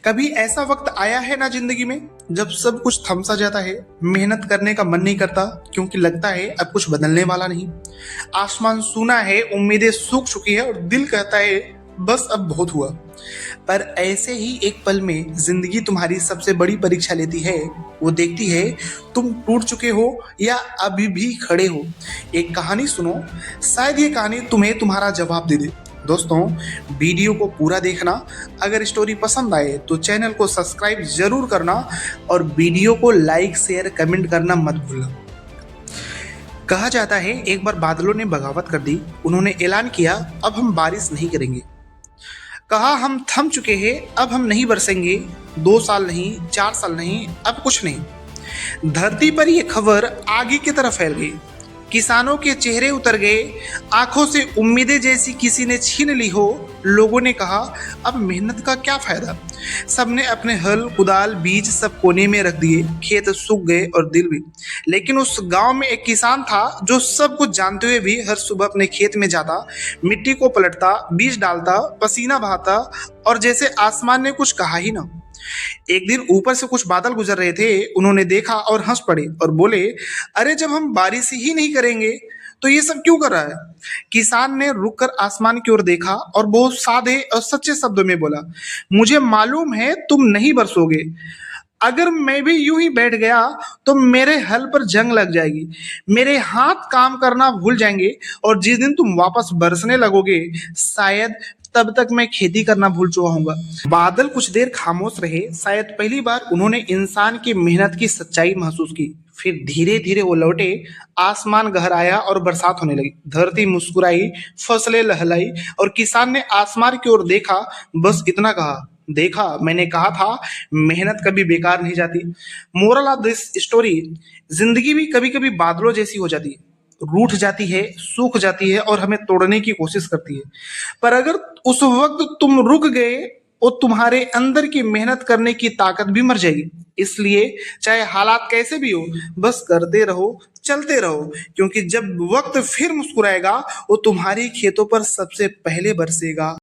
कभी ऐसा वक्त आया है ना जिंदगी में जब सब कुछ थम सा जाता है, मेहनत करने का मन नहीं करता क्योंकि लगता है अब कुछ बदलने वाला नहीं। आसमान सूना है, उम्मीदें सूख चुकी है और दिल कहता है बस अब बहुत हुआ। पर ऐसे ही एक पल में जिंदगी तुम्हारी सबसे बड़ी परीक्षा लेती है। वो देखती है तुम टूट चुके हो या अभी भी खड़े हो। एक कहानी सुनो, शायद ये कहानी तुम्हें तुम्हारा जवाब दे दे। दोस्तों, वीडियो को पूरा देखना। अगर स्टोरी पसंद आए तो चैनल को सब्सक्राइब जरूर करना और वीडियो को लाइक शेयर कमेंट करना मत भूलना। कहा जाता है एक बार बादलों ने बगावत कर दी। उन्होंने ऐलान किया अब हम बारिश नहीं करेंगे। कहा हम थम चुके हैं, अब हम नहीं बरसेंगे। 2 साल नहीं, 4 साल नहीं, अब कुछ नहीं। धरती पर यह खबर आगे की तरफ फैल गई। किसानों के चेहरे उतर गए, आंखों से उम्मीदें जैसी किसी ने छीन ली हो। लोगों ने कहा अब मेहनत का क्या फायदा। सबने अपने हल कुदाल बीज सब कोने में रख दिए। खेत सूख गए और दिल भी। लेकिन उस गांव में एक किसान था जो सब कुछ जानते हुए भी हर सुबह अपने खेत में जाता, मिट्टी को पलटता, बीज डालता, पसीना बहाता और जैसे आसमान ने कुछ कहा ही ना। एक दिन ऊपर से कुछ बादल गुजर रहे थे। उन्होंने देखा और हंस पड़े और बोले अरे जब हम बारिश ही नहीं करेंगे तो ये सब क्यों कर रहा है। किसान ने रुककर आसमान की ओर देखा और बहुत सादे और सच्चे शब्दों में बोला मुझे मालूम है तुम नहीं बरसोगे। अगर मैं भी यूं ही बैठ गया तो मेरे हल पर जंग लग जाएगी, मेरे हाथ काम करना भूल जाएंगे और जिस दिन तुम वापस बरसने लगोगे शायद तब तक मैं खेती करना भूल चुका हूंगा। बादल कुछ देर खामोश रहे। शायद पहली बार उन्होंने इंसान की मेहनत की सच्चाई महसूस की। फिर धीरे धीरे वो लौटे। आसमान गहराया और बरसात होने लगी। धरती मुस्कुराई, फसलें लहलाई और किसान ने आसमान की ओर देखा, बस इतना कहा देखा मैंने कहा था मेहनत कभी बेकार नहीं जाती। मोरल ऑफ दिस स्टोरी, जिंदगी भी कभी कभी बादलों जैसी हो जाती है, रूठ जाती है, सूख जाती है और हमें तोड़ने की कोशिश करती है। पर अगर उस वक्त तुम रुक गए और तुम्हारे अंदर की मेहनत करने की ताकत भी मर जाएगी। इसलिए चाहे हालात कैसे भी हो, बस करते रहो, चलते रहो, क्योंकि जब वक्त फिर मुस्कुराएगा वो तुम्हारी खेतों पर सबसे पहले बरसेगा।